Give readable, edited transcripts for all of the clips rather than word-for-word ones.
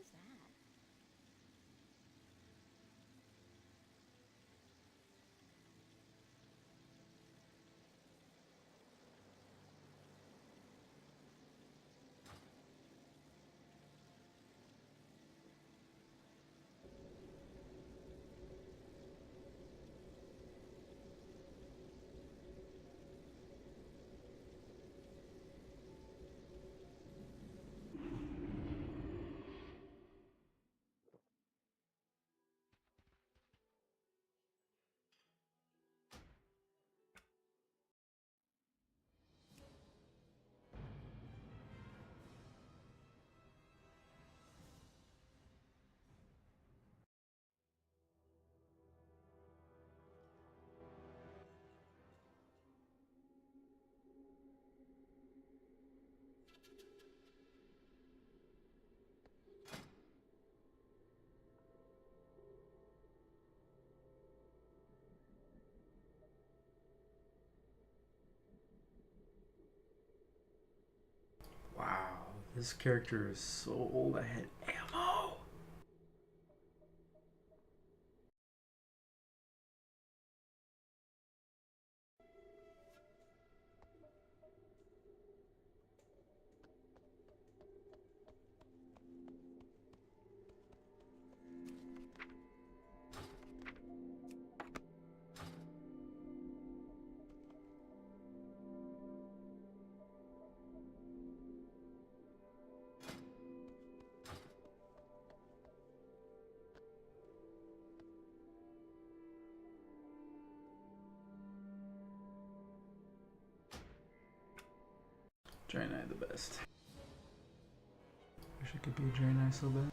Who's that? Wow, this character is so old. I had ammo. Draenei the best. Wish I could be a Draenei so bad.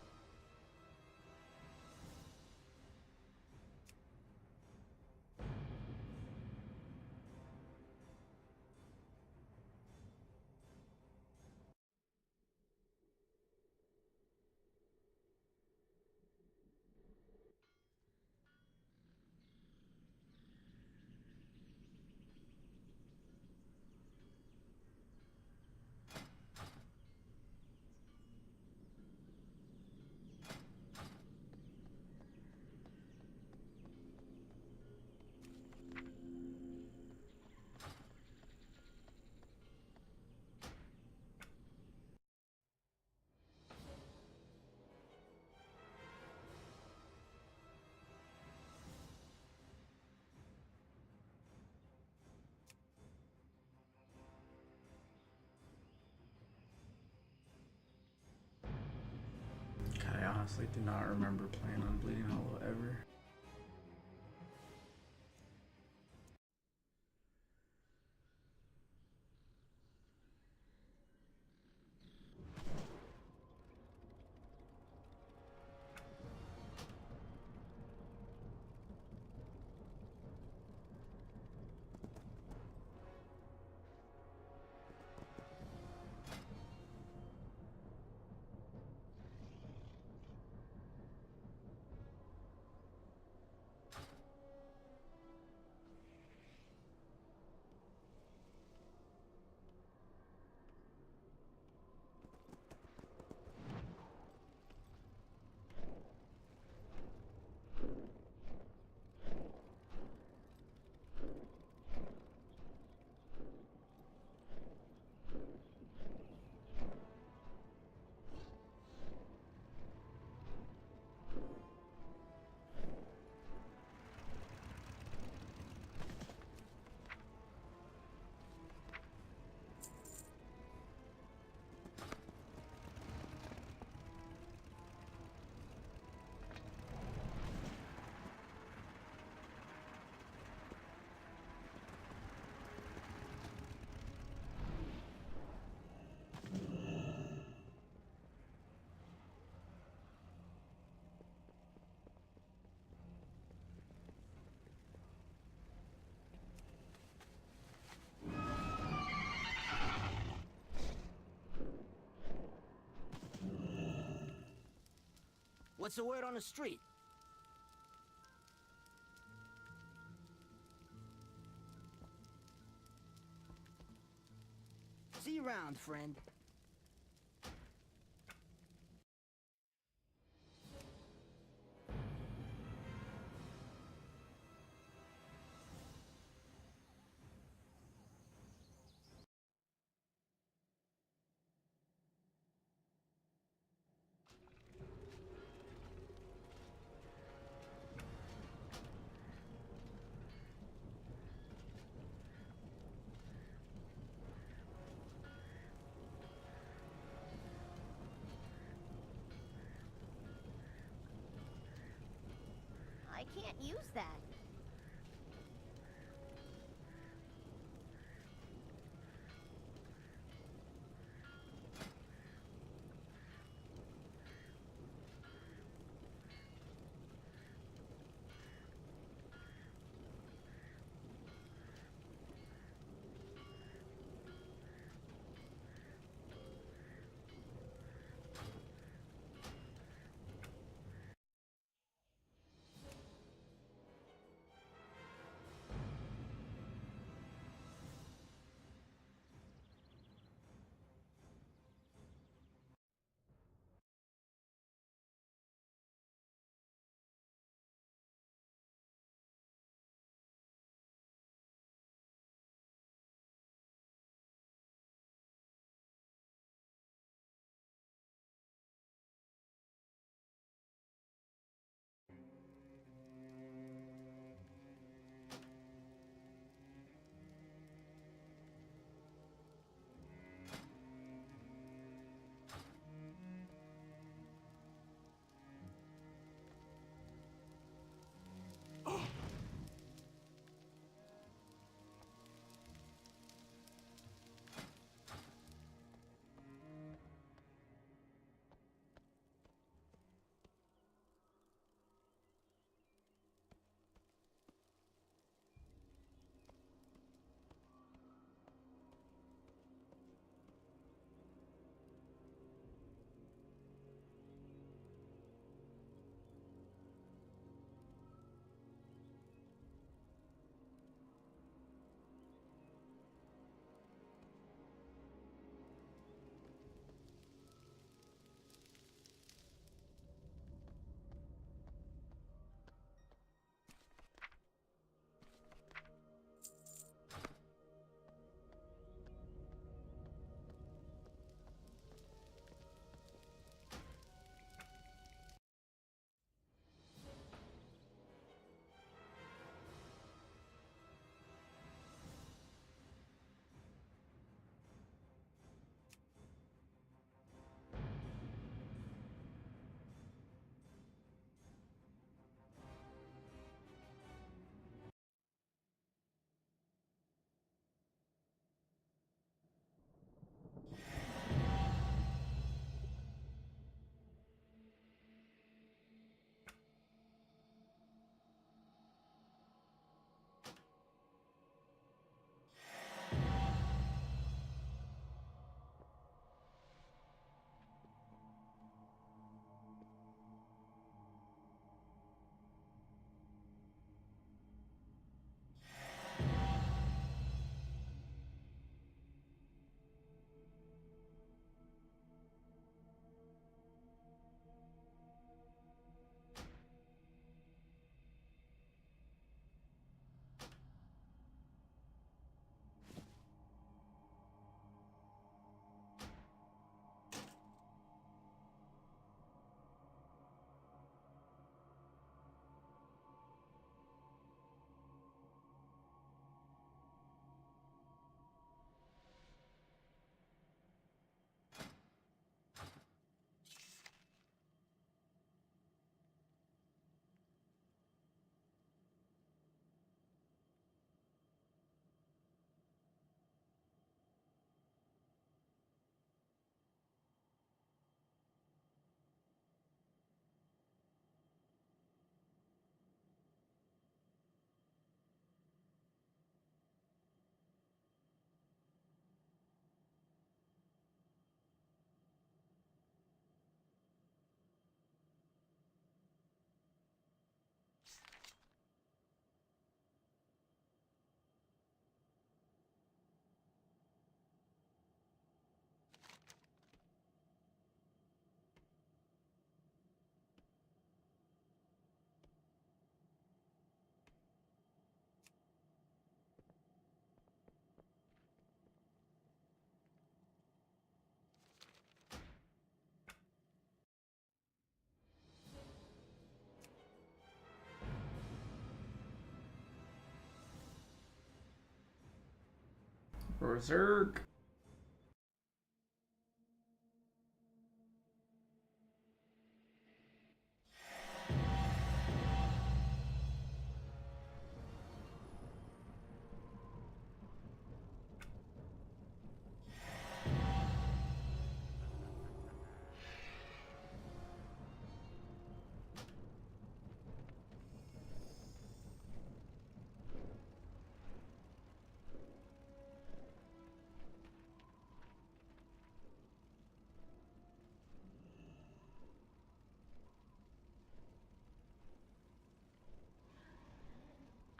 God, I honestly do not remember playing on Bleeding Hollow ever. What's the word on the street? See you around, friend. can't use that. Berserk.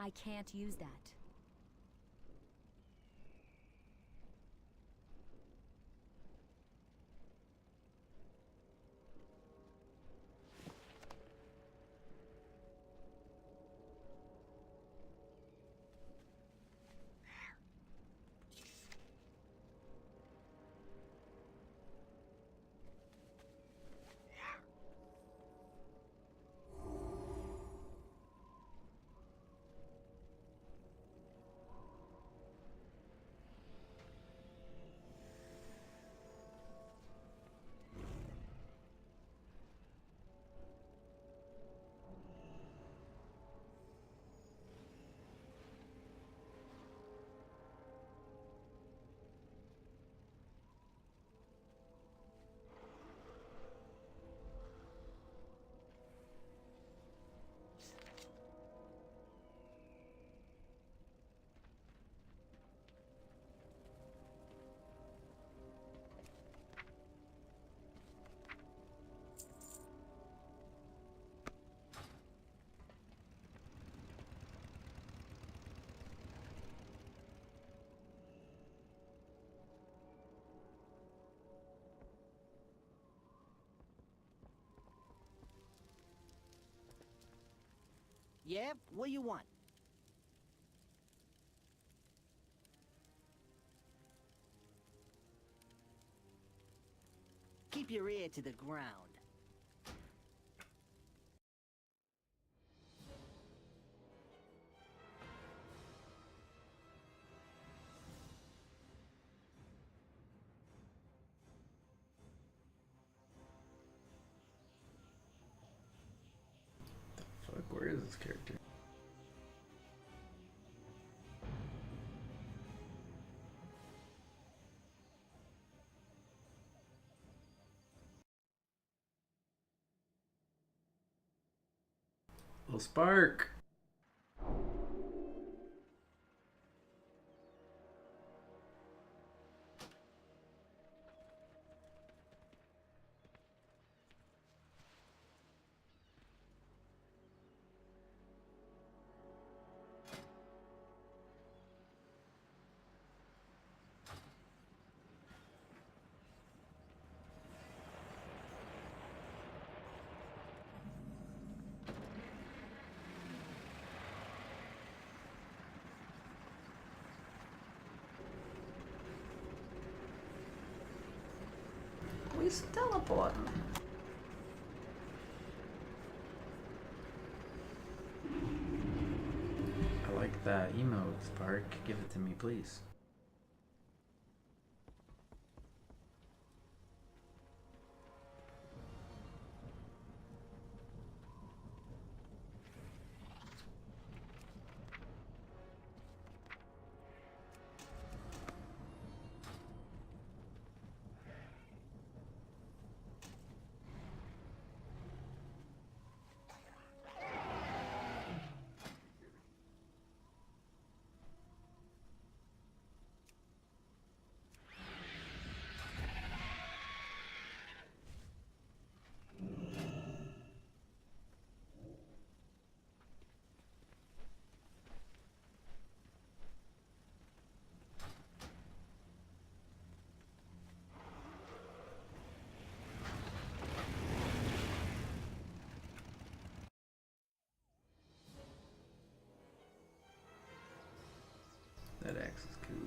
I can't use that. Yeah? What do you want? Keep your ear to the ground. Fuck, where is this character? Little spark. He's teleporting. I like that emote, Spark. Give it to me, please. That axe is cool.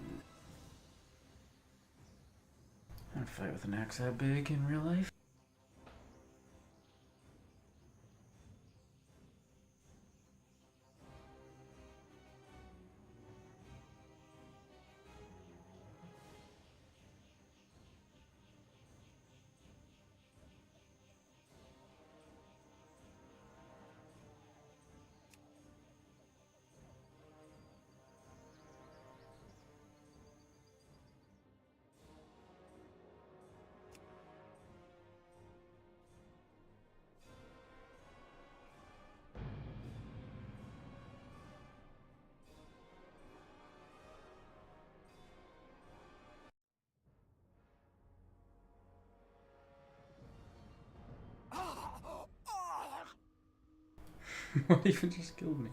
I'd fight with an axe that big in real life. What even just killed me?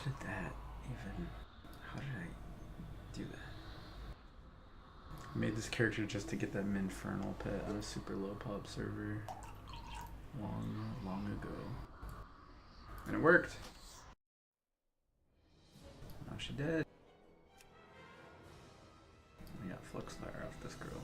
did that even? How did I do that? I made this character just to get that Minfernal pet on a super low pop server long ago. And it worked. Now she dead. We got Flux Fire off this girl.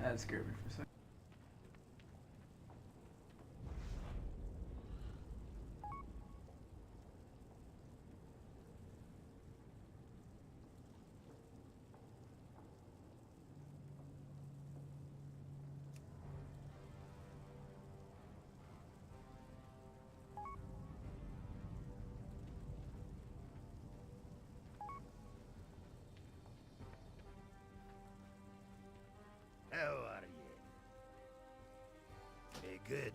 That scared me for a second. How are you? Good.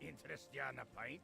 Interest you on a pint?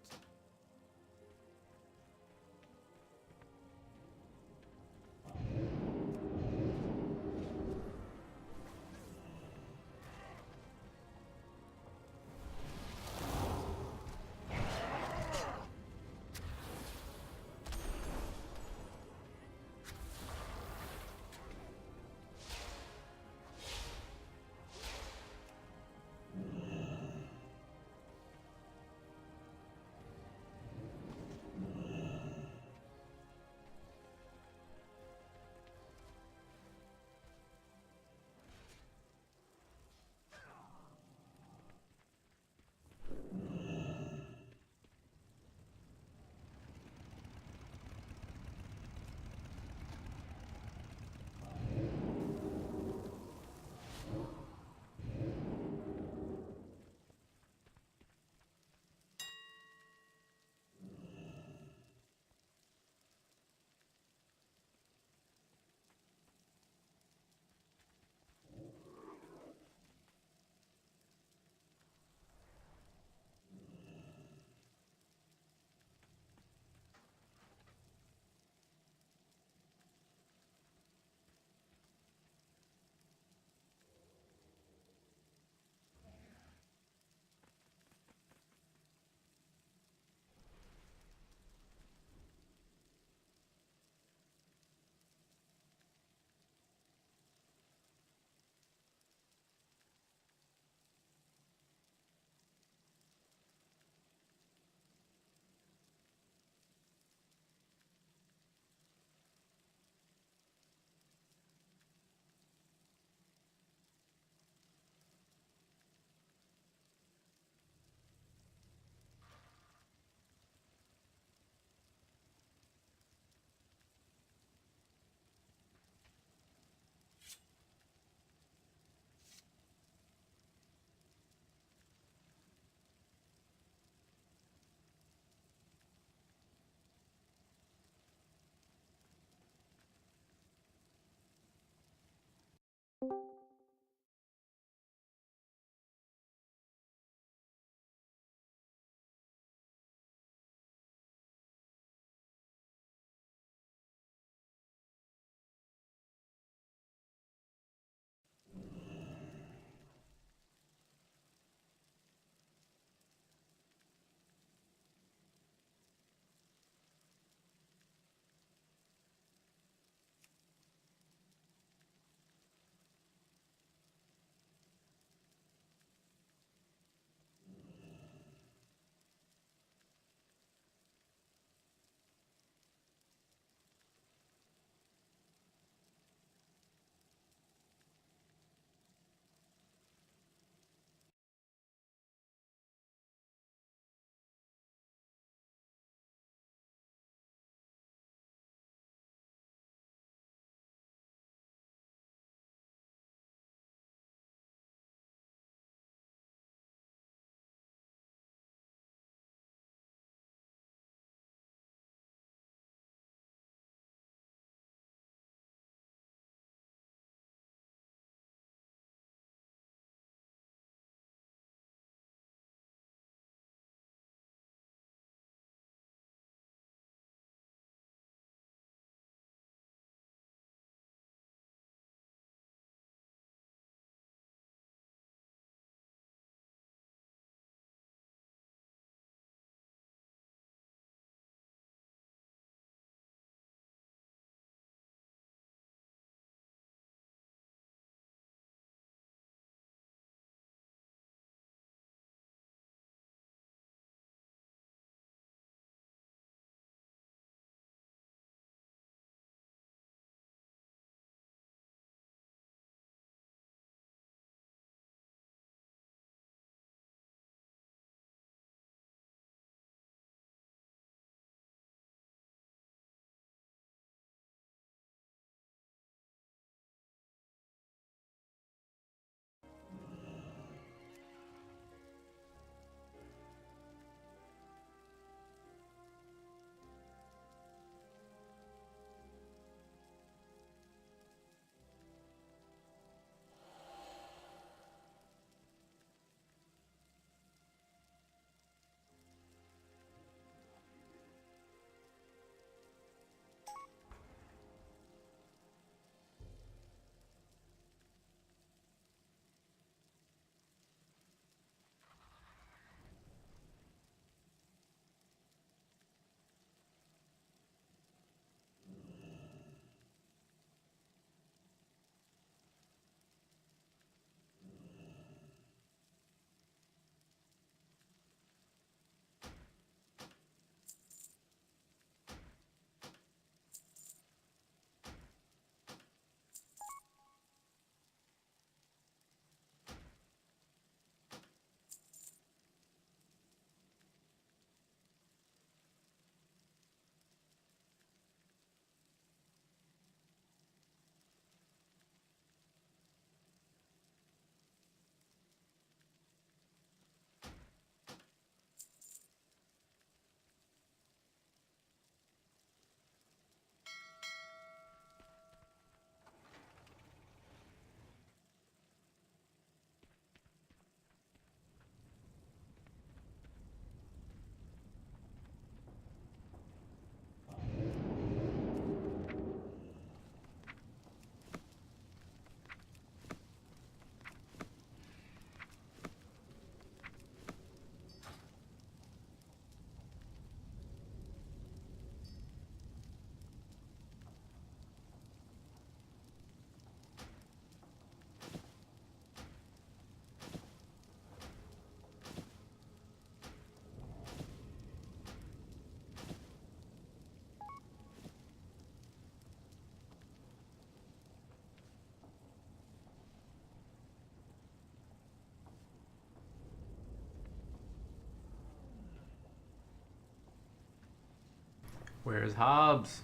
Where's Hobbs?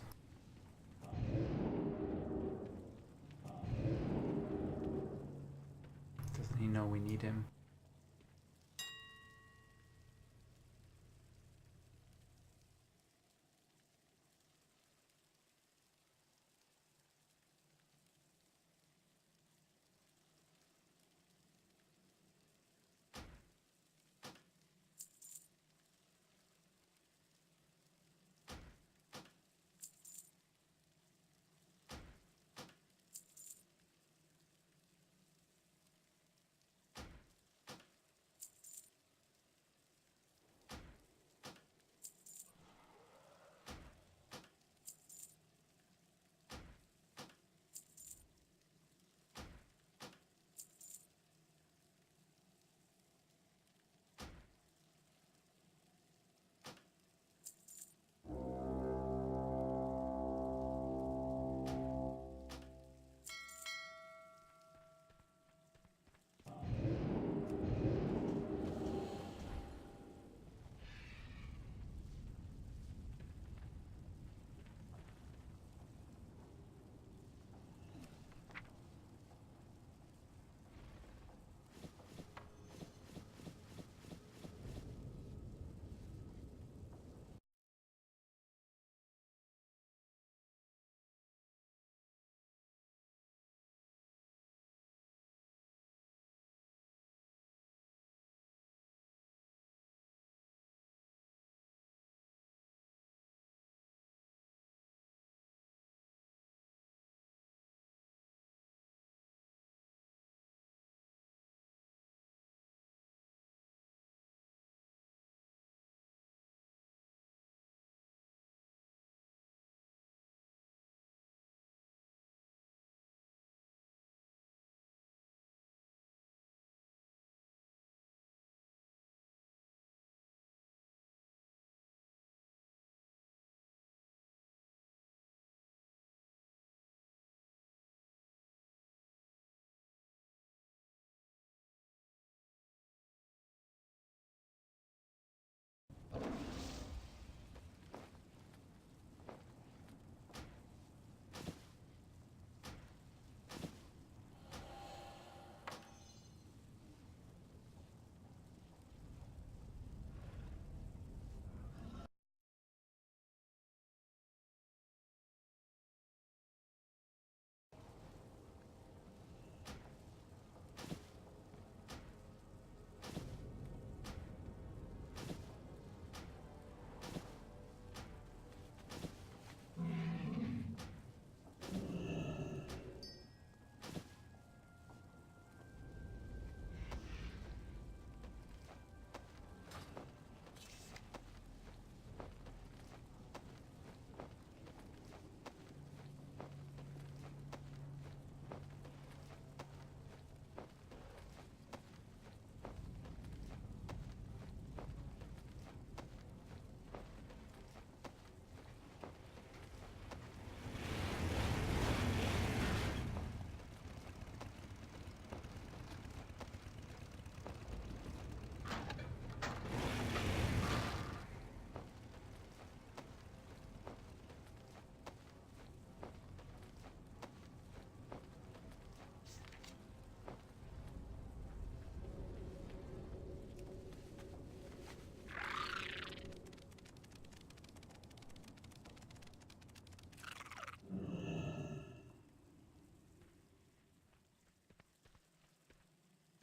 Doesn't he know we need him?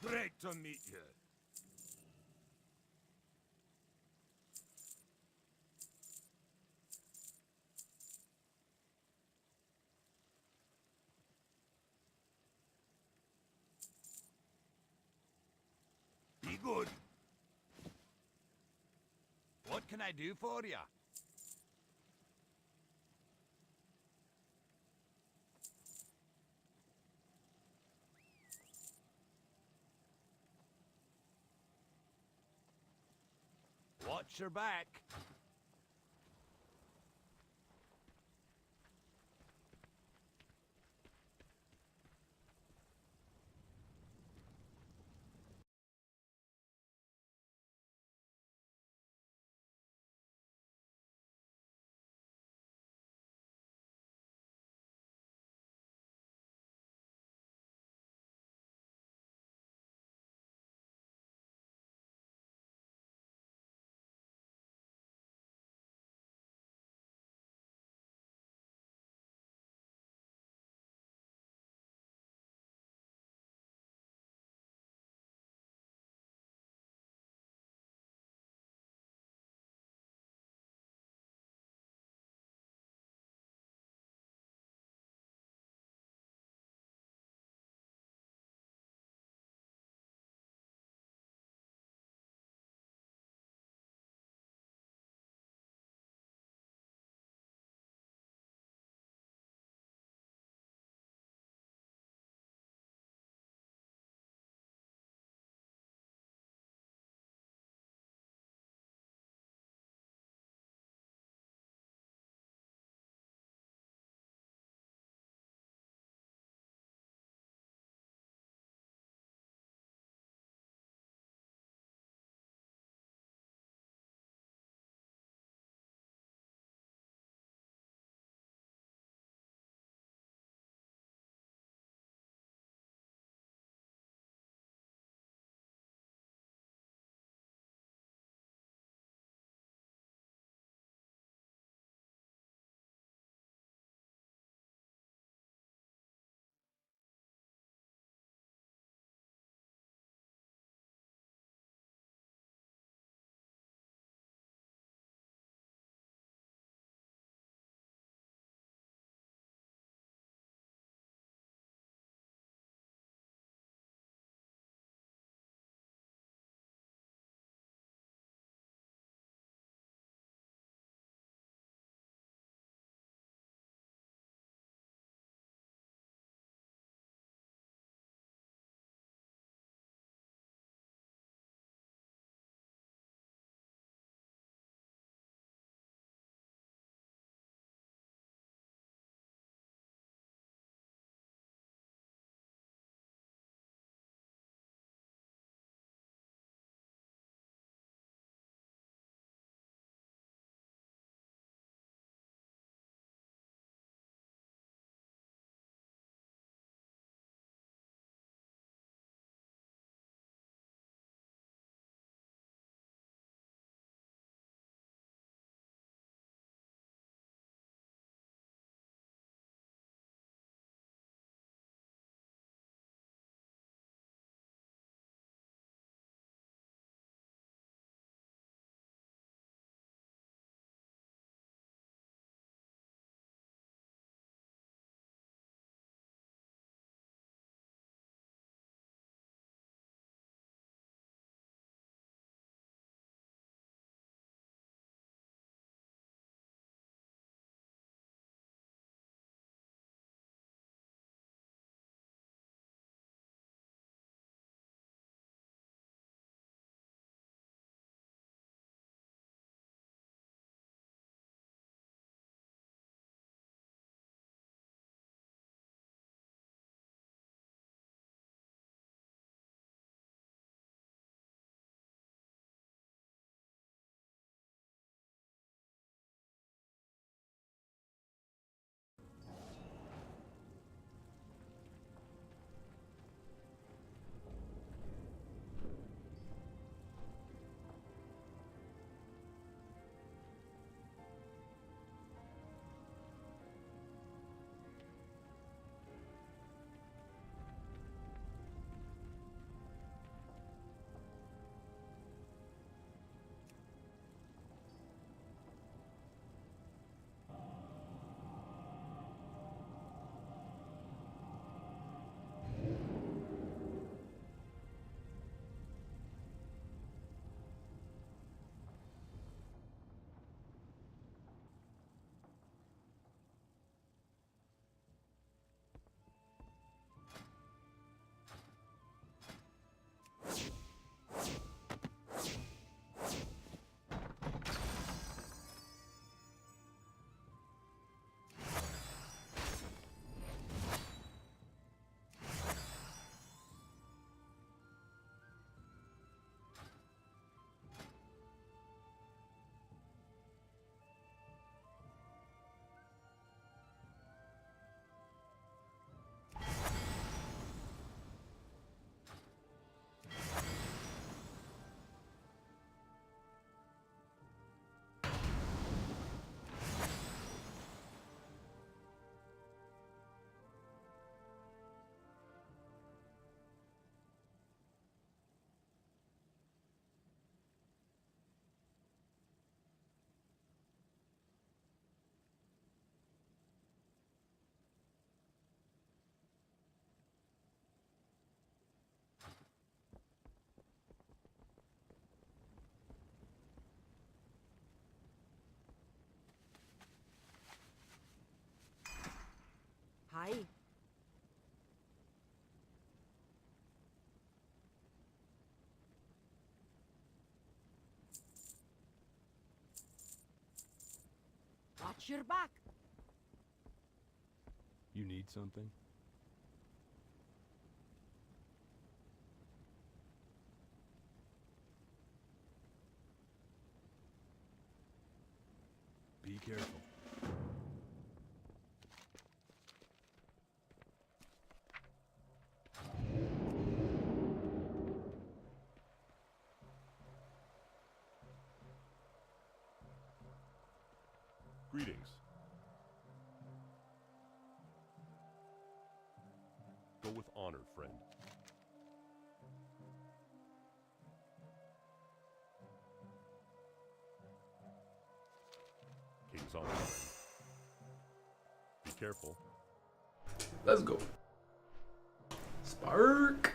Great to meet you. Be good. What can I do for you? Watch your back. Watch your back. You need something? Be careful. Greetings. Go with honor, friend. King's honor, friend. Be careful. Let's go. Spark.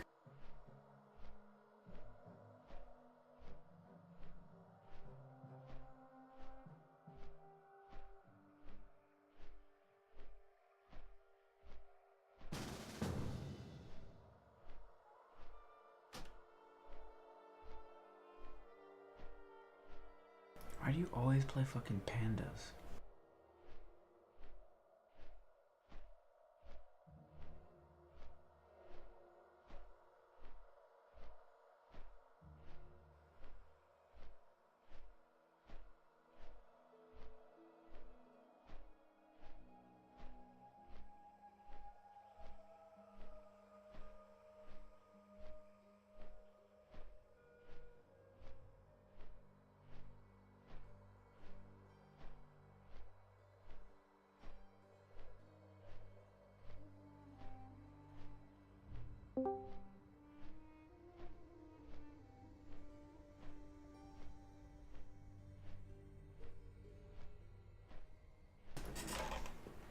Why do you always play fucking pandas?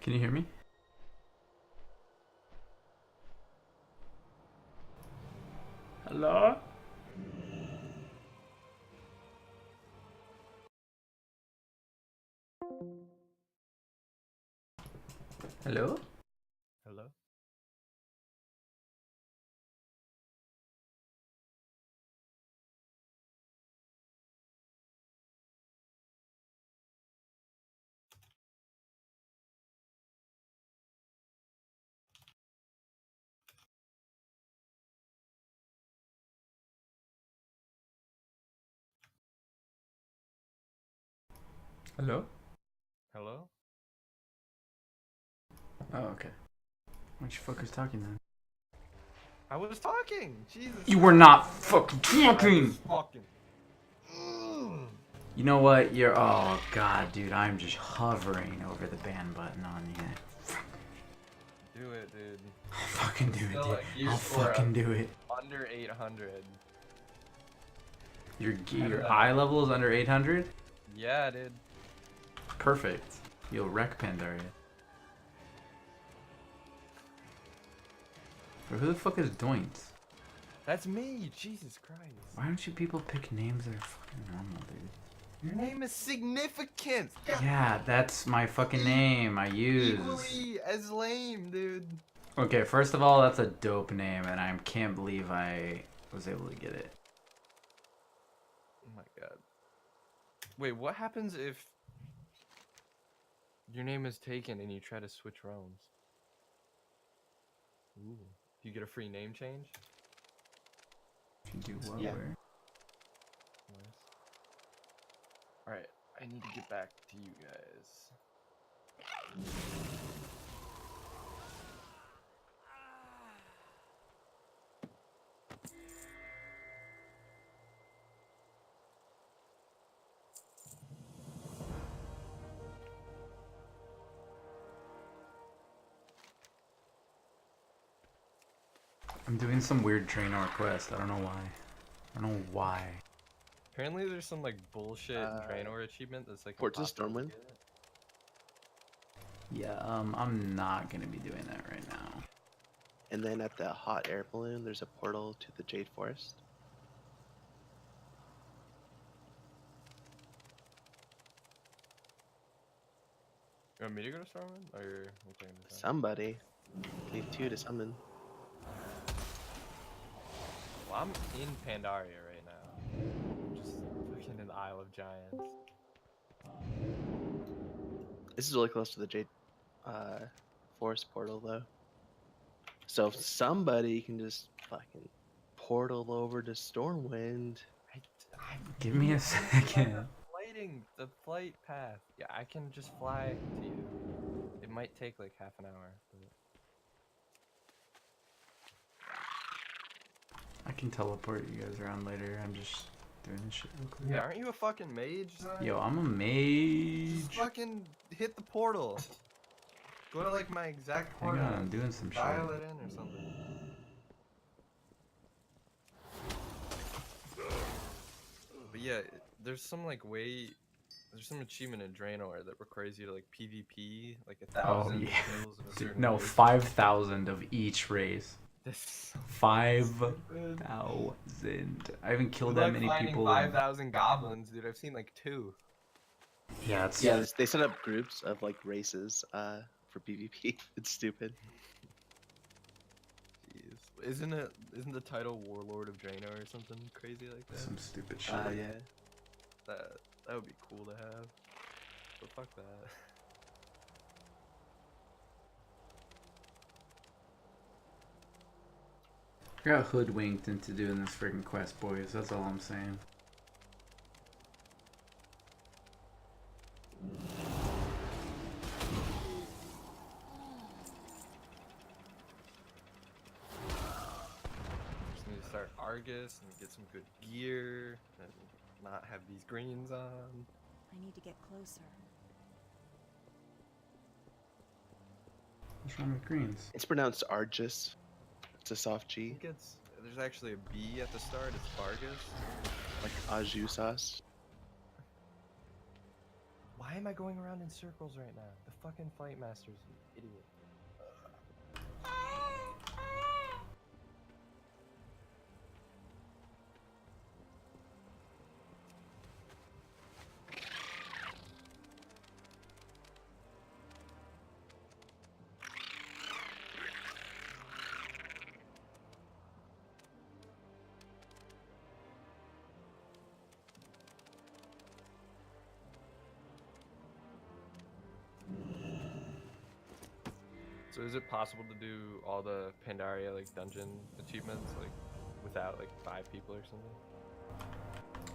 Can you hear me? Hello? Hello? Hello? Hello? Hello? Oh, okay. Why you fuckers talking then? I was talking! Jesus! You were not fucking I talking! was talking. You know what? You're. Oh god, dude, I'm just hovering over the ban button on you. Do it, dude. I'll fucking do it, Still, dude. your I'll score fucking up. do it. Under 800. Your eye level is under 800? Yeah, dude. Perfect. You'll wreck Pandaria. Bro, who the fuck is Doint? That's me! Jesus Christ. Why don't you people pick names that are fucking normal, dude? Your name is significant! Yeah, that's my fucking name I use. Equally as lame, dude. Okay, first of all, that's a dope name, and I can't believe I was able to get it. Oh my god. Wait, what happens if your name is taken and you try to switch realms? Ooh. Do you get a free name change? If you do what? Yeah. Where? Nice. Alright, I need to get back to you guys. I'm doing some weird Draenor quest. I don't know why. I don't know why. Apparently there's some like bullshit Draenor achievement that's like Ports of impossible to Stormwind? get. Yeah, I'm not gonna be doing that right now. And then at the hot air balloon, there's a portal to the Jade Forest. You want me to go to Stormwind? Or you're taking this out? Somebody. Need 2 to summon. Well, I'm in Pandaria right now. Just fucking in the Isle of Giants. This is really close to the Jade Forest portal, though. So if somebody can just fucking portal over to Stormwind. Give me a second. The flight path. Yeah, I can just fly to you. It might take like half an hour. But... I can teleport you guys around later. I'm just doing this shit real quick. Yeah, aren't you a fucking mage? Yo, I'm a mage. Just fucking hit the portal. Go to like my exact Hang coordinates. on, I'm doing some shit. Dial it in or something. But yeah, there's some like there's some achievement in Draenor that requires you to like PvP like 1,000 yeah. kills in a Dude, certain no, race. 5,000 of each race. This 5,000. I haven't killed that many people. 5,000 goblins, dude. I've seen like 2. Yeah, it's Yeah, they set up groups of like races for PvP. It's stupid. Jeez. Isn't the title Warlord of Draenor or something crazy like that? some stupid shit. Yeah. That would be cool to have. But fuck that. I got hoodwinked into doing this freaking quest, boys. That's all I'm saying. Just need to start Argus and get some good gear and not have these greens on. I need to get closer. What's wrong with greens? It's pronounced Argus. It's a soft I G, think there's actually a B at the start. It's Vargas. like au jus sauce. Why am I going around in circles right now? The fucking flight master's an idiot. So is it possible to do all the Pandaria like dungeon achievements like without like 5 people or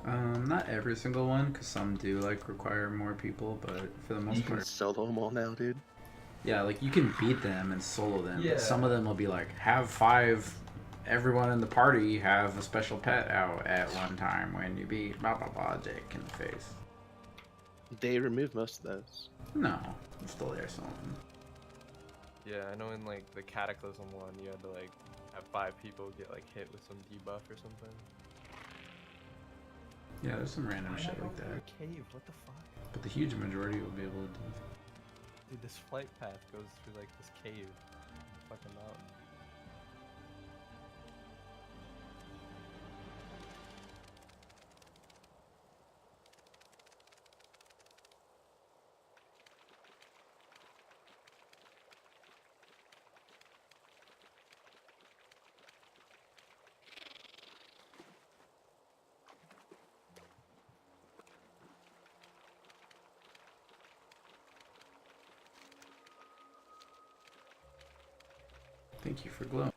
something? Not every single one, because some do like require more people, but for the You most can part, solo them all now, dude. yeah, like you can beat them and solo them. Yeah. But some of them will be like, have 5. Everyone in the party have a special pet out at one time when you beat blah blah blah dick in the face. They remove most of those. No, I'm still there, some of them. Yeah, I know in like the Cataclysm one you had to like have 5 people get like hit with some debuff or something. Yeah, there's some random Why shit not like go through that. a cave? What the fuck? But the huge majority will be able to do. Dude, this flight path goes through like this cave. Fucking mountain. Thank you for glow.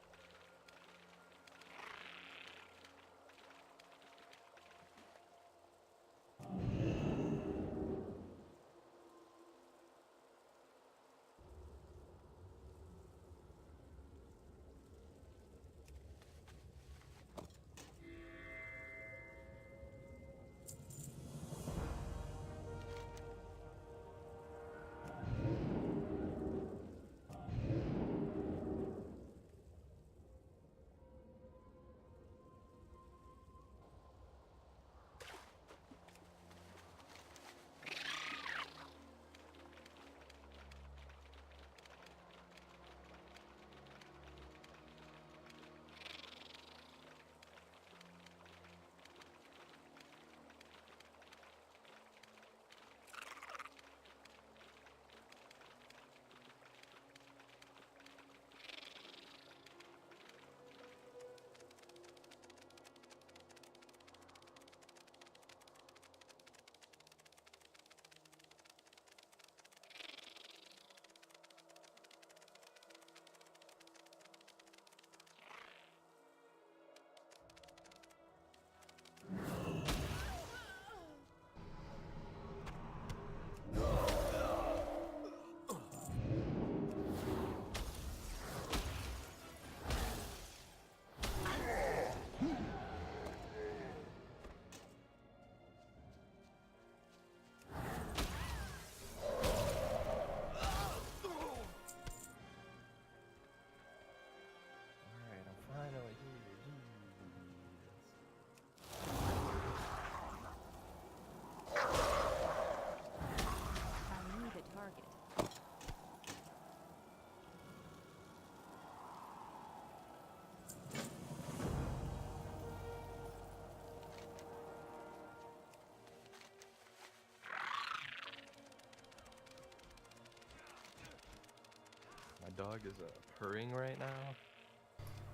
My dog is purring right now.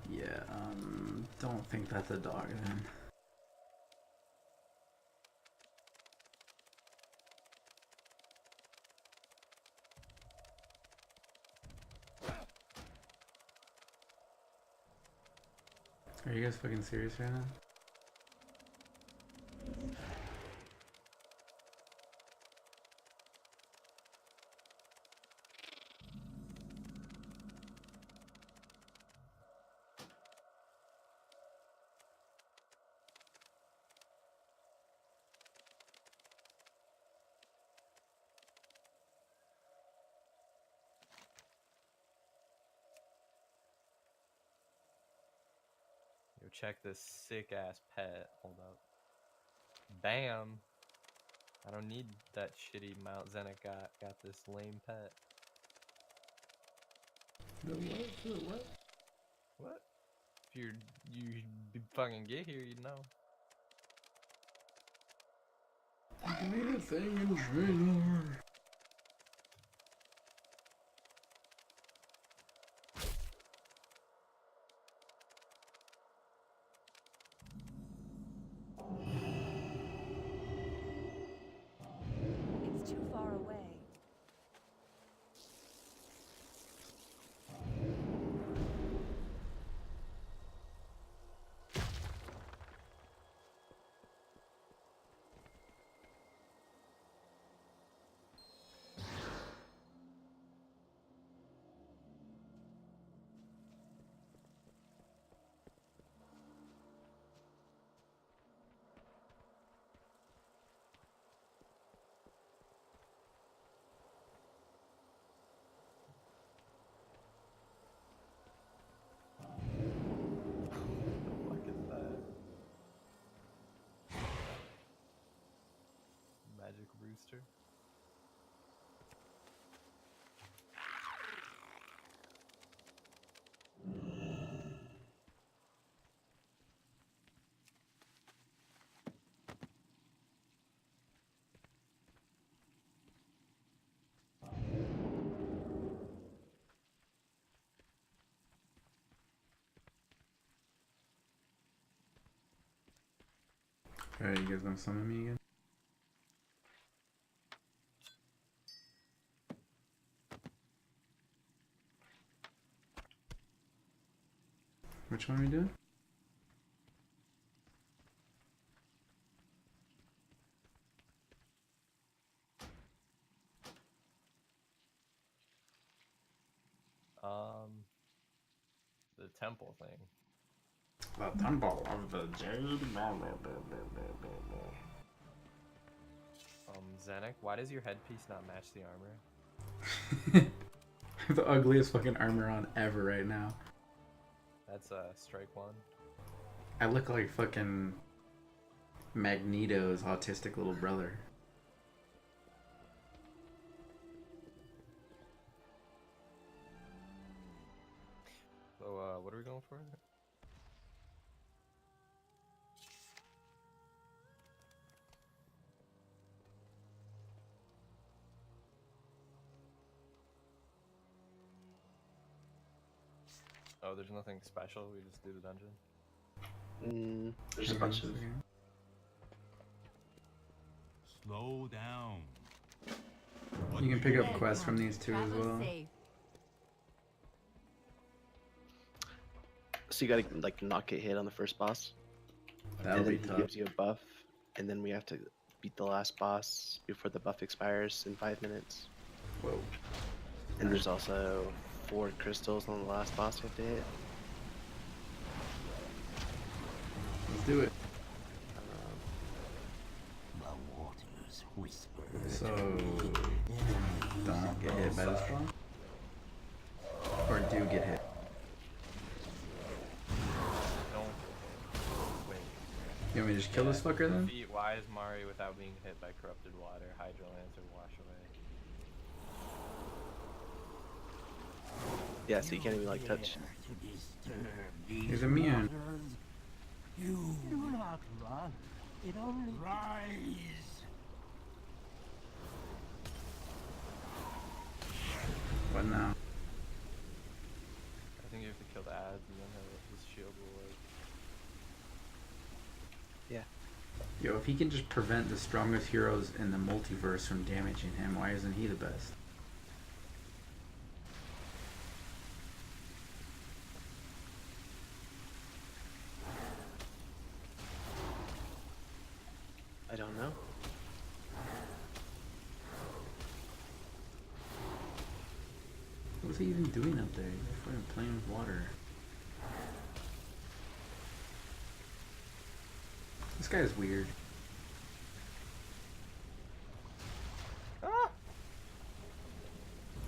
Yeah, don't think that's a dog then. Are you guys fucking serious right now? Yo, check this sick ass pet. Hold up. Bam. I don't need that shitty Mount Xeinok got. Got this lame pet. The what? The what? What? If you fucking get here, you know. Give me the thing in Xeinok. It's too far away. What the fuck is that? Magic rooster? Alright, you guys gonna summon me again? Which one are we doing? The temple thing. The Temple of the Jade. Xeinok, why does your headpiece not match the armor? I have the ugliest fucking armor on ever right now. That's strike one. I look like fucking Magneto's autistic little brother. So, what are we going for? Oh, there's nothing special. We just do the dungeon. There's a bunch of. Slow down. You can pick up quests from these two as well. So you gotta like not get hit on the first boss. That'll And be then he tough. gives you a buff, and then we have to beat the last boss before the buff expires in 5 minutes. Whoa. And there's also 4 crystals on the last boss you have to hit. Let's do it. The waters whisper. So, don't get hit by this one? Or do get hit? Don't. Wait. You want me to just kill this fucker then? Defeat Wise Mari without being hit by corrupted water. Hydro Lancer wash away. Yeah, so you can't even like touch. He's immune. You do not run. It only rise. What now? have to kill the ads and then his shield will like. Yo, if he can just prevent the strongest heroes in the multiverse from damaging him, why isn't he the best? I don't know. What was he even doing up there? He's fucking playing with water. This guy is weird. Ah!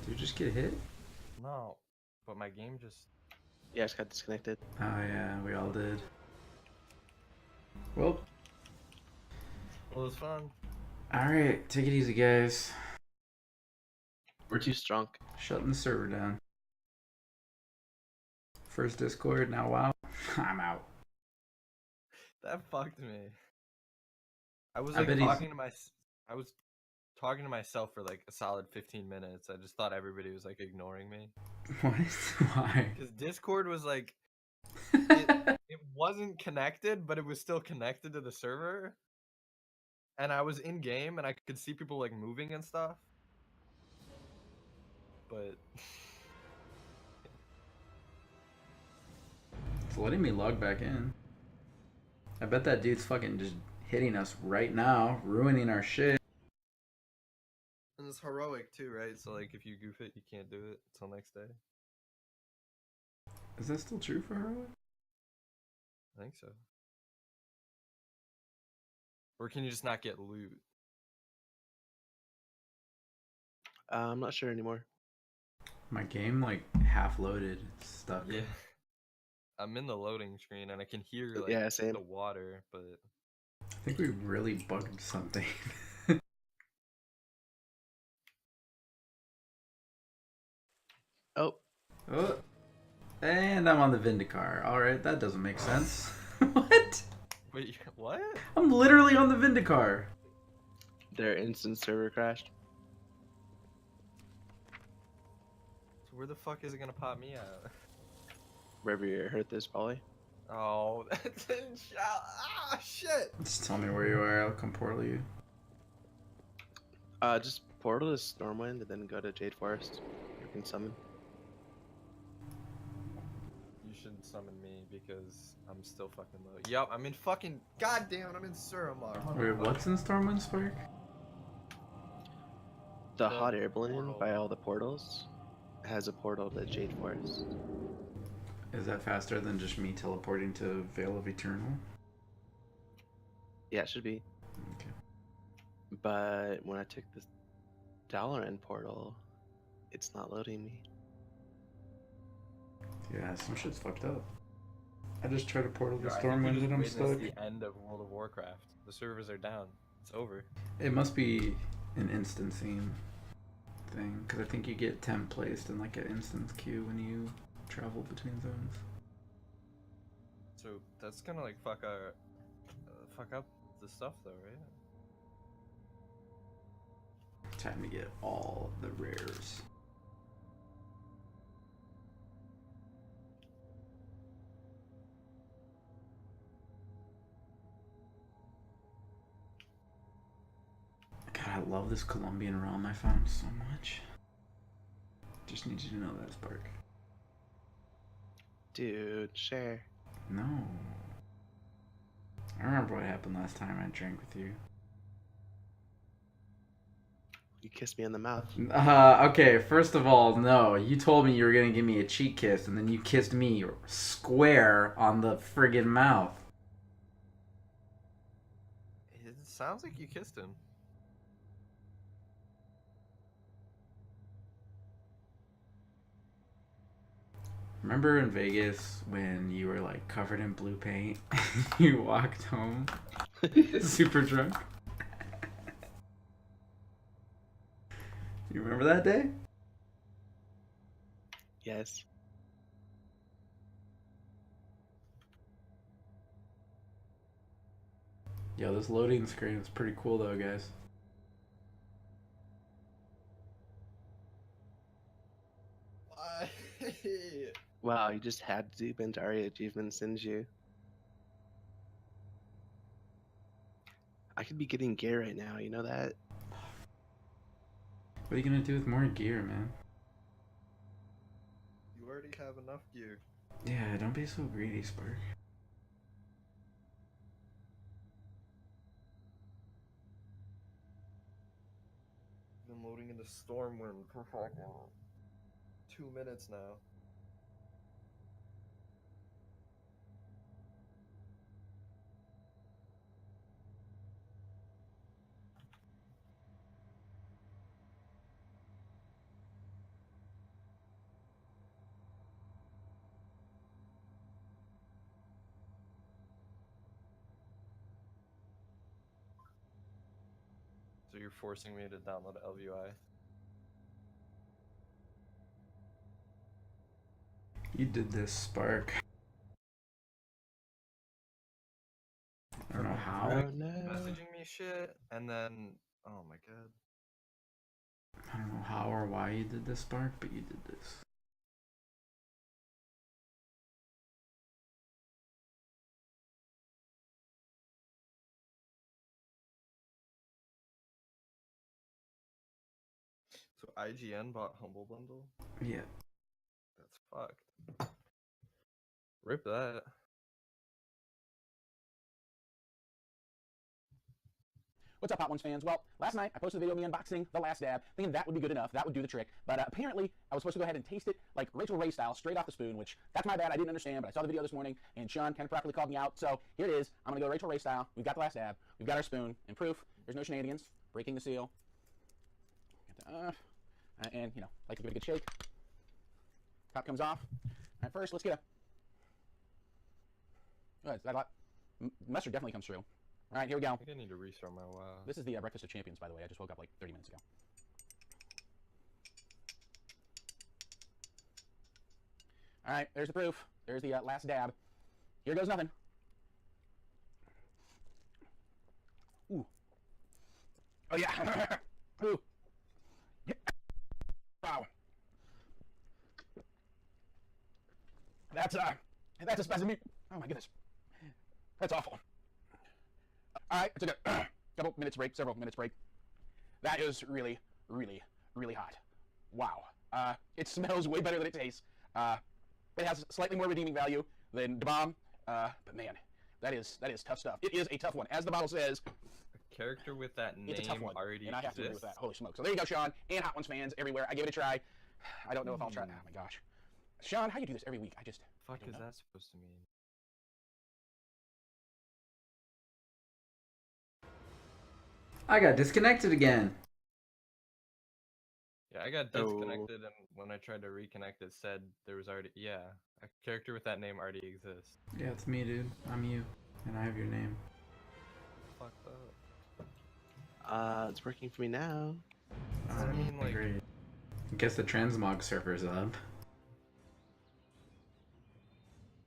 Did you just get hit? No, but my game just. Yeah, I just got disconnected. Oh yeah, we all did. Well, Well, it was fun. alright, take it easy guys. We're too strong. Shutting the server down. First Discord, now WoW. I'm out. That fucked me. I was I like bet he's- talking to I was talking to myself for like a solid 15 minutes. I just thought everybody was like ignoring me. What? Why? Because Discord was like, it wasn't connected, but it was still connected to the server. And I was in game and I could see people like moving and stuff. But It's letting me log back in. I bet that dude's fucking just hitting us right now, ruining our shit. and it's heroic too, right? So like if you goof it, you can't do it until next day. Is that still true for her? I think so. Or can you just not get loot? I'm not sure anymore. My game like half loaded, it's stuck. Yeah. I'm in the loading screen and I can hear like Yeah, same. the water, but I think we really bugged something. Oh, Oh, and I'm on the Vindicar. Alright, that doesn't make sense. What? wait, what? I'm literally on the Vindicar. their instant server crashed. So where the fuck is it gonna pop me out? Wherever your Earth is, probably. Oh, that's in ah shit. Just tell me where you are, I'll come portal you. Just portal to Stormwind and then go to Jade Forest. You can summon. You should summon me because I'm still fucking low. Yup, I'm in fucking goddamn. I'm in Suramar. Wait, what's in Stormwind Spark? The The hot air balloon portal. by all the portals has a portal to Jade Forest. Is that faster than just me teleporting to Veil of Eternal? Yeah, it should be. Okay. But when I took the Dalaran portal, it's not loading me. Yeah, some shit's fucked up. I just tried to portal the Yo, I think we Stormwind just and I'm witnessed stuck. the end of World of Warcraft. The servers are down. It's over. It must be an instancing thing, because I think you get temp placed in like an instance queue when you travel between zones. So that's gonna like fuck up the stuff though, right? Time to get all the rares. God, I love this Colombian realm I found so much. Just need you to know that, Spark. Dude, share. No. I remember what happened last time I drank with you. You kissed me on the mouth. Okay, first of all, no. You told me you were gonna give me a cheek kiss, and then you kissed me square on the friggin' mouth. It sounds like you kissed him. Remember in Vegas when you were like covered in blue paint? You walked home super drunk? You remember that day? Yes. Yo, this loading screen is pretty cool though, guys. Why? Wow, you just had to do Bentari achievements, didn't you? I could be getting gear right now, you know that? What are you gonna do with more gear, man? You already have enough gear. Yeah, don't be so greedy, Spark. Been loading into Stormwind for fucking 2 minutes now. So you're forcing me to download LVI? You did this, Spark. I don't know how. Oh no. Messaging me shit, and then, oh my god. I don't know how or why you did this, Spark, but you did this. So IGN bought Humble Bundle? Yeah. That's fucked. Rip that. What's up, Hot Ones fans? Well, last night I posted a video of me unboxing The Last Dab, thinking that would be good enough, that would do the trick. But apparently, I was supposed to go ahead and taste it like Rachel Ray style, straight off the spoon, which that's my bad. I didn't understand, but I saw the video this morning, and Sean kind of properly called me out. So here it is. I'm gonna go Rachel Ray style. We've got The Last Dab. We've got our spoon, and proof there's no shenanigans. Breaking the seal. And you know, like to give it a good shake. Top comes off. All right, first let's get a. Oh, is that a lot? Mustard definitely comes through. All right, here we go. I think I need to restart my WoW. This is the Breakfast of Champions, by the way. I just woke up like 30 minutes ago. All right, there's the proof. There's the last dab. Here goes nothing. Ooh. Oh, yeah. Ooh. Yeah. Wow. That's a specimen. Oh, my goodness. That's awful. All right, I took a couple minutes break, several minutes break. That is really, really, really hot. Wow. It smells way better than it tastes. It has slightly more redeeming value than the bomb. But man, that is tough stuff. It is a tough one, as the bottle says. A character with that name It's a tough one, already and I have to agree with exists. that. Holy smoke! So there you go, Sean, and Hot Ones fans everywhere. I gave it a try. I don't know if I'll try. Oh my gosh, Sean, how you do this every week? I Fuck don't is know. that supposed to mean? I got disconnected again. Yeah, I got Oh. disconnected, and when I tried to reconnect, it said there was already a character with that name already exists. Yeah, it's me, dude. I'm you. And I have your name. Fucked up. It's working for me now. I mean, like, Great. I guess the transmog server's up.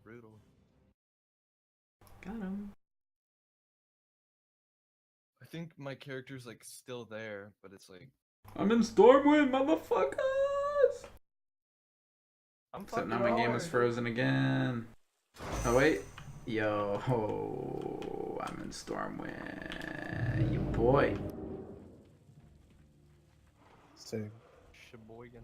brutal. Got him. I think my character's like still there, but it's like I'm in Stormwind, motherfuckers! I'm Except fucking now my game is hard. frozen again. Oh wait. Yo, I'm in Stormwind. You boy. Same. Sheboygan.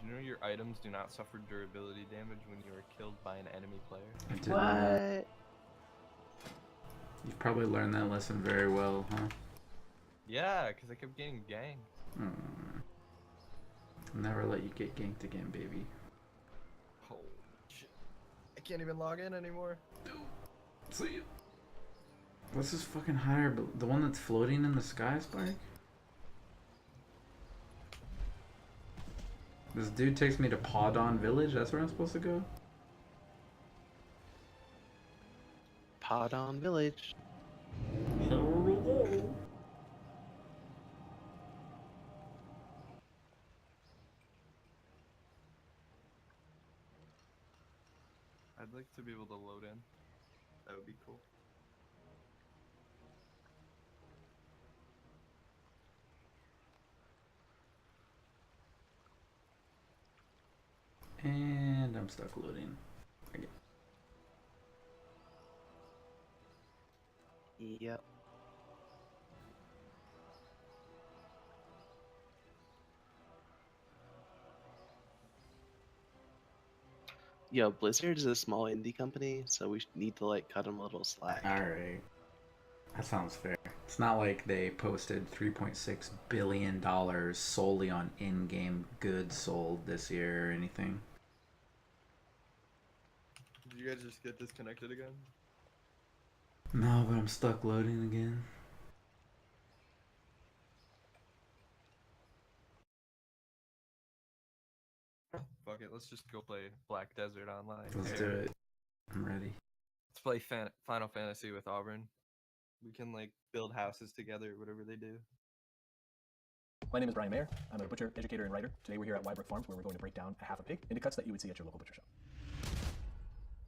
Do you know your items do not suffer durability damage when you are killed by an enemy player? I did What? not. You've probably learned that lesson very well, huh? Yeah, because I kept getting ganked. I'll never let you get ganked again, baby. Holy shit. I can't even log in anymore. See. What's this fucking higher? The one that's floating in the sky, Spark? This dude takes me to Podon Village. That's where I'm supposed to go? Podon Village. Here we go. I'd like to be able to load in. That would be cool. I'm stuck loading. Yep. Yo, Blizzard is a small indie company, so we need to like cut them a little slack. Alright. That sounds fair. It's not like they posted $3.6 billion solely on in-game goods sold this year or anything. Did you guys just get disconnected again? No, but I'm stuck loading again. Fuck it, let's just go play Black Desert Online. Let's do it. I'm ready. Let's play Final Fantasy with Auburn. We can like build houses together, whatever they do. My name is Brian Mayer. I'm a butcher, educator, and writer. Today we're here at Wybrook Farms, where we're going to break down a half a pig into cuts that you would see at your local butcher shop.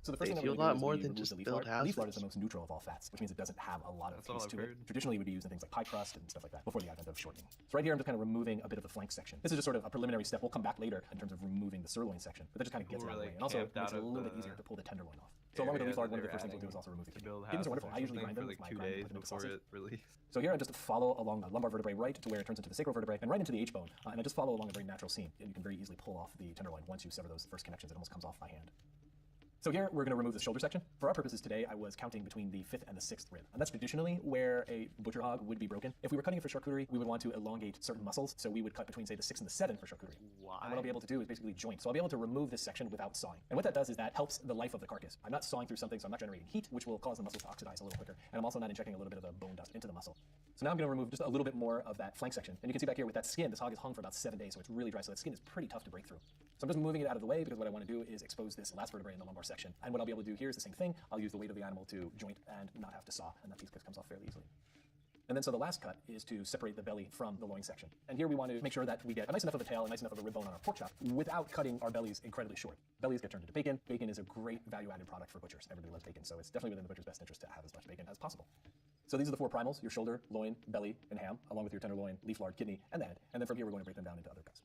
So the first They thing do I'm a going lot to do more is than remove just the leaf build lard. houses. Leaf lard is the most neutral of all fats, which means it doesn't have a lot of That's all taste I've to it. heard. Traditionally, we'd be using things like pie crust and stuff like that before the advent of shortening. So right here, I'm just kind of removing a bit of the flank section. This is just sort of a preliminary step. We'll come back later in terms of removing the sirloin section, but that just kind of gets it out of the way. And also, it makes it a little bit easier to pull the tenderloin off. So along with the leaf lard, one of the first things we'll do is also remove the kidney. Kidneys are wonderful. I usually grind them with my grind with sausage. So here I just follow along the lumbar vertebrae right to where it turns into the sacral vertebrae and right into the H-bone. And I just follow along a very natural seam. And you can very easily pull off the tenderloin once you sever those first connections. It almost comes off by hand. So here we're going to remove the shoulder section. For our purposes today, I was counting between the 5th and the 6th rib. And that's traditionally where a butcher hog would be broken. If we were cutting it for charcuterie, we would want to elongate certain muscles. So we would cut between, say, the 6th and the 7th for charcuterie. Why? And what I'll be able to do is basically joint. So I'll be able to remove this section without sawing. And what that does is that helps the life of the carcass. I'm not sawing through something, so I'm not generating heat, which will cause the muscle to oxidize a little quicker. And I'm also not injecting a little bit of the bone dust into the muscle. So now I'm going to remove just a little bit more of that flank section. And you can see back here with that skin, this hog is hung for about 7 days, so it's really dry. So that skin is pretty tough to break through. So I'm just moving it out of the way because what I want to do is expose this last vertebrae in the lumbar section. And what I'll be able to do here is the same thing. I'll use the weight of the animal to joint and not have to saw, and that piece comes off fairly easily. And then so the last cut is to separate the belly from the loin section. And here we want to make sure that we get a nice enough of a tail, a nice enough of a rib bone on our pork chop without cutting our bellies incredibly short. Bellies get turned into bacon. Bacon is a great value-added product for butchers. Everybody loves bacon, so it's definitely within the butcher's best interest to have as much bacon as possible. So these are the 4 primals: your shoulder, loin, belly, and ham, along with your tenderloin, leaf lard, kidney, and the head. And then from here we're going to break them down into other cuts.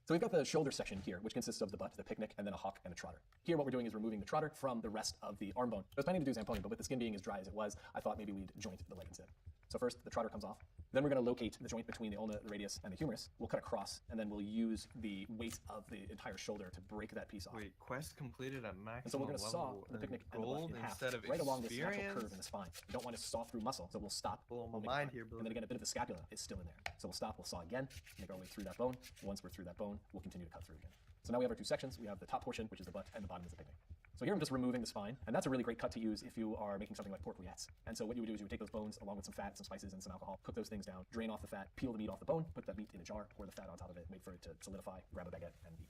So we've got the shoulder section here, which consists of the butt, the picnic, and then a hock and a trotter. Here what we're doing is removing the trotter from the rest of the arm bone. I was planning to do zamponi, but with the skin being as dry as it was, I thought maybe we'd joint the leg instead. So first, the trotter comes off. Then we're going to locate the joint between the ulna, the radius, and the humerus. We'll cut across, and then we'll use the weight of the entire shoulder to break that piece off. Wait, quest completed at maximum And so we're going to saw level the picnic and the gold butt in half, instead of right along this natural experience? curve in the spine. We don't want to saw through muscle, so we'll stop. Blow my we'll make mind a cut. here, bro. And then again, a bit of the scapula is still in there. So we'll stop, we'll saw again, make our way through that bone. Once we're through that bone, we'll continue to cut through again. So now we have our 2 sections. We have the top portion, which is the butt, and the bottom is the picnic. So here I'm just removing the spine, and that's a really great cut to use if you are making something like pork rillettes. And so what you would do is you would take those bones along with some fat, some spices, and some alcohol, cook those things down, drain off the fat, peel the meat off the bone, put that meat in a jar, pour the fat on top of it, wait for it to solidify, grab a baguette, and eat.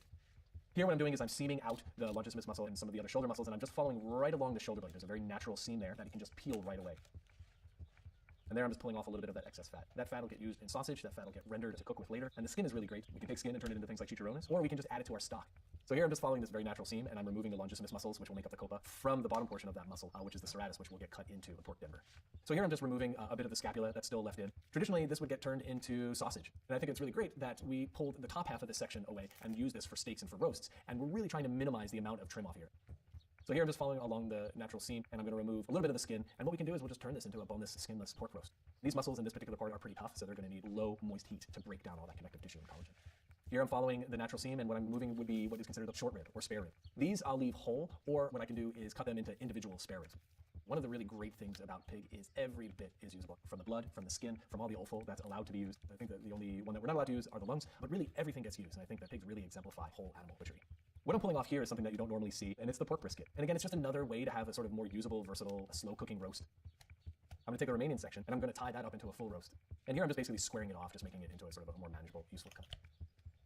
Here what I'm doing is I'm seaming out the longissimus muscle and some of the other shoulder muscles, and I'm just following right along the shoulder blade. There's a very natural seam there that you can just peel right away. And there I'm just pulling off a little bit of that excess fat. That fat will get used in sausage, that fat will get rendered to cook with later, and the skin is really great. We can take skin and turn it into things like chicharrones, or we can just add it to our stock. So here I'm just following this very natural seam, and I'm removing the longissimus muscles, which will make up the copa, from the bottom portion of that muscle, which is the serratus, which will get cut into a pork denver. So here I'm just removing a bit of the scapula that's still left in. Traditionally, this would get turned into sausage. And I think it's really great that we pulled the top half of this section away and use this for steaks and for roasts, and we're really trying to minimize the amount of trim off here. So here I'm just following along the natural seam, and I'm going to remove a little bit of the skin, and what we can do is we'll just turn this into a boneless, skinless pork roast. These muscles in this particular part are pretty tough, so they're going to need low, moist heat to break down all that connective tissue and collagen. Here I'm following the natural seam, and what I'm moving would be what is considered a short rib or spare rib. These I'll leave whole, or what I can do is cut them into individual spare ribs. One of the really great things about pig is every bit is usable. From the blood, from the skin, from all the offal that's allowed to be used. I think that the only one that we're not allowed to use are the lungs, but really everything gets used, and I think that pigs really exemplify whole animal butchery. What I'm pulling off here is something that you don't normally see, and it's the pork brisket. And again, it's just another way to have a sort of more usable, versatile, slow cooking roast. I'm going to take the remaining section, and I'm going to tie that up into a full roast. And here I'm just basically squaring it off, just making it into a sort of a more manageable, useful cut.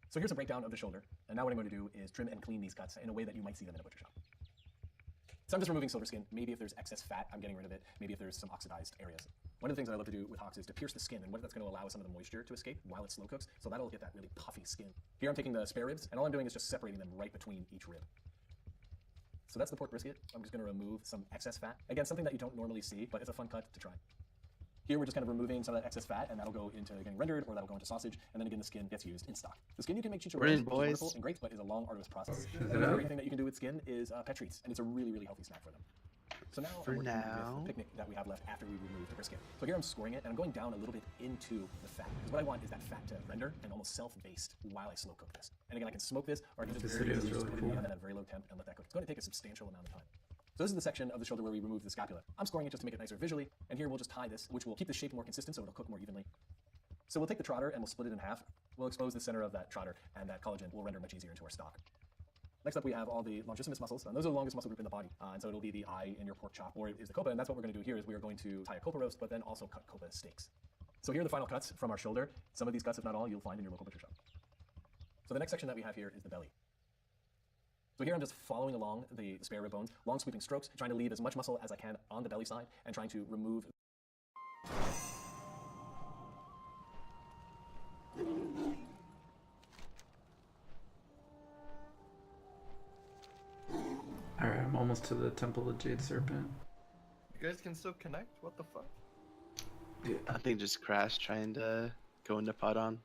So here's a breakdown of the shoulder, and now what I'm going to do is trim and clean these cuts in a way that you might see them in a butcher shop. So I'm just removing silver skin. Maybe if there's excess fat, I'm getting rid of it. Maybe if there's some oxidized areas. One of the things that I love to do with hocks is to pierce the skin, and what that's going to allow is some of the moisture to escape while it slow cooks, so that'll get that really puffy skin. Here I'm taking the spare ribs, and all I'm doing is just separating them right between each rib. So that's the pork brisket. I'm just going to remove some excess fat. Again, something that you don't normally see, but it's a fun cut to try. Here we're just kind of removing some of that excess fat, and that'll go into getting rendered, or that'll go into sausage, and then again the skin gets used in stock. The skin you can make chicharrones, Brilliant, which is wonderful boys. and great, but is a long, arduous process. Shut And up. the great thing that you can do with skin is pet treats, and it's a really, really healthy snack for them. So now For I'm working now. with the picnic that we have left after we remove the brisket. So here I'm scoring it, and I'm going down a little bit into the fat, because what I want is that fat to render and almost self-baste while I slow cook this. And again, I can smoke this, or I can just This very video is easily just really put it in the cool. oven at a very low temp and let that cook. It's going to take a substantial amount of time. So this is the section of the shoulder where we remove the scapula. I'm scoring it just to make it nicer visually, and here we'll just tie this, which will keep the shape more consistent so it'll cook more evenly. So we'll take the trotter and we'll split it in half. We'll expose the center of that trotter, and that collagen will render much easier into our stock. Next up, we have all the longissimus muscles, and those are the longest muscle group in the body. And so it'll be the eye in your pork chop, or it is the copa, and that's what we're going to do here is we are going to tie a copa roast, but then also cut copa steaks. So here are the final cuts from our shoulder. Some of these cuts, if not all, you'll find in your local butcher shop. So the next section that we have here is the belly. So here I'm just following along the spare rib bones, long sweeping strokes, trying to leave as much muscle as I can on the belly side, and trying to remove. Alright, I'm almost to the Temple of Jade Serpent. You guys can still connect? What the fuck? I think just crashed trying to go into pot on.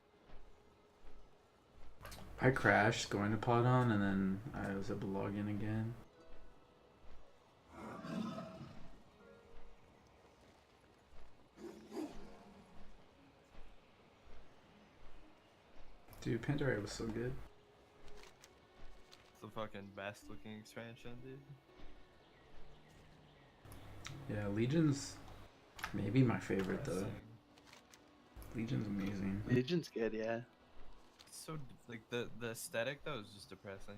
I crashed going to pod on, and then I was able to log in again. Dude, Pandaria was so good. It's the fucking best looking expansion, dude. Yeah, Legion's maybe my favorite though. Depressing. Legion's amazing. Legion's good, yeah. It's so like the aesthetic though is just depressing.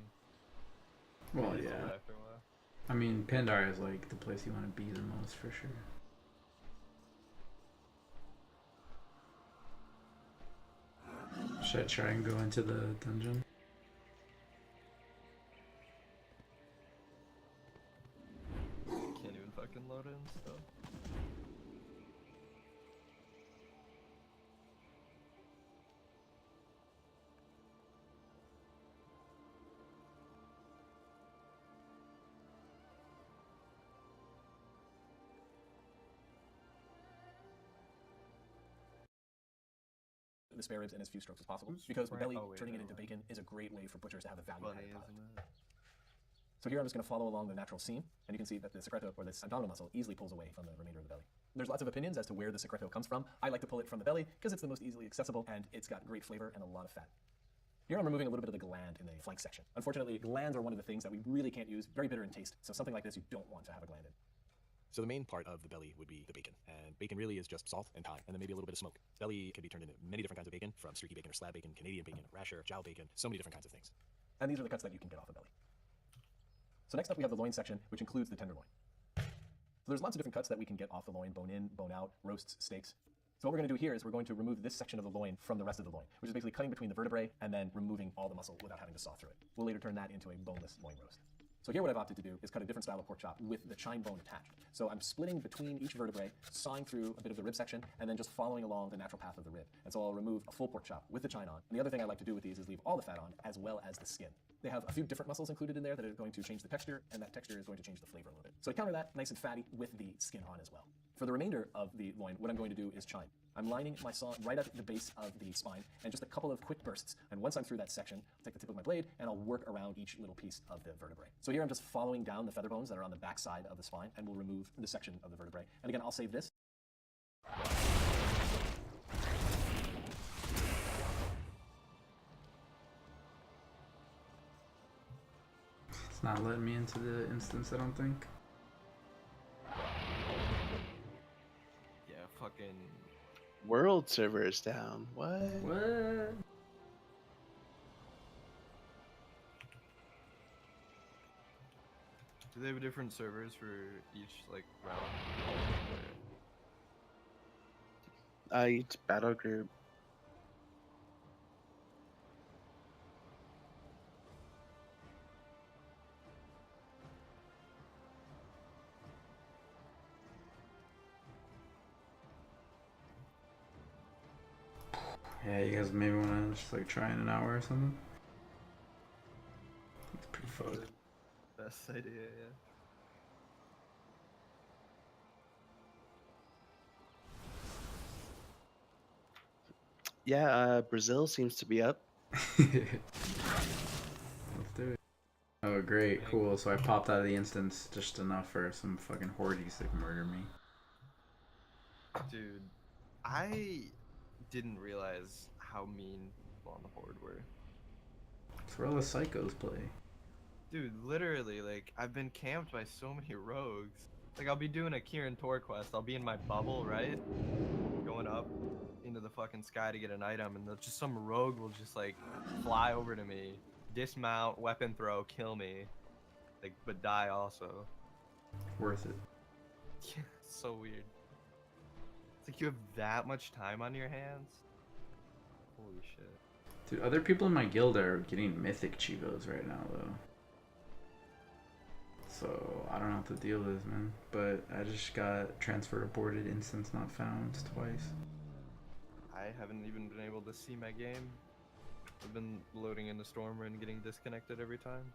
Well, It's yeah. old after a while. I mean, Pandaria is like the place you want to be the most for sure. Should I try and go into the dungeon? Can't even fucking load in stuff. The spare ribs in as few strokes as possible, Who's because right- belly oh, wait, turning it never into mind. bacon is a great way for butchers to have a value Funny, added product. isn't it? So here I'm just going to follow along the natural seam, and you can see that the secreto, or this abdominal muscle, easily pulls away from the remainder of the belly. There's lots of opinions as to where the secreto comes from. I like to pull it from the belly because it's the most easily accessible, and it's got great flavor and a lot of fat. Here I'm removing a little bit of the gland in the flank section. Unfortunately, glands are one of the things that we really can't use, very bitter in taste, so something like this you don't want to have a gland in. So the main part of the belly would be the bacon, and bacon really is just salt and thyme, and then maybe a little bit of smoke. Belly can be turned into many different kinds of bacon, from streaky bacon or slab bacon, Canadian bacon, rasher, jowl bacon, so many different kinds of things. And these are the cuts that you can get off the belly. So next up we have the loin section, which includes the tenderloin. So there's lots of different cuts that we can get off the loin, bone in, bone out, roasts, steaks. So what we're going to do here is we're going to remove this section of the loin from the rest of the loin, which is basically cutting between the vertebrae and then removing all the muscle without having to saw through it. We'll later turn that into a boneless loin roast. So here what I've opted to do is cut a different style of pork chop with the chine bone attached. So I'm splitting between each vertebrae, sawing through a bit of the rib section, and then just following along the natural path of the rib. And so I'll remove a full pork chop with the chine on. And the other thing I like to do with these is leave all the fat on, as well as the skin. They have a few different muscles included in there that are going to change the texture, and that texture is going to change the flavor a little bit. So I counter that nice and fatty with the skin on as well. For the remainder of the loin, what I'm going to do is chine. I'm lining my saw right at the base of the spine, and just a couple of quick bursts. And once I'm through that section, I'll take the tip of my blade, and I'll work around each little piece of the vertebrae. So here I'm just following down the feather bones that are on the back side of the spine, and we'll remove the section of the vertebrae. And again, I'll save this. It's not letting me into the instance, I don't think. Yeah, fucking. World server is down. What? What? Do they have different servers for each like round? Each battle group. Yeah, you guys maybe want to just like try in an hour or something? It's pretty fucked. Best idea, yeah. Yeah, Brazil seems to be up. Let's do it. Oh, great, cool. So I popped out of the instance just enough for some fucking hordes to murder me. Dude, I didn't realize how mean people on the horde were. That's where all the psychos play. Dude, literally, like, I've been camped by so many rogues. Like, I'll be doing a Kieran Tor quest. I'll be in my bubble, right? Going up into the fucking sky to get an item, and just some rogue will just, like, fly over to me, dismount, weapon throw, kill me. Like, but die also. Worth it. Yeah, it's so weird. It's like you have that much time on your hands. Holy shit. Dude, other people in my guild are getting mythic chivos right now, though. So, I don't know what the deal is, man. But I just got transfer aborted, instance not found twice. I haven't even been able to see my game. I've been loading into Stormer and getting disconnected every time.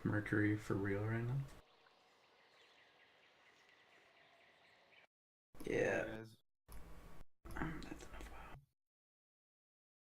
Mercury for real right now?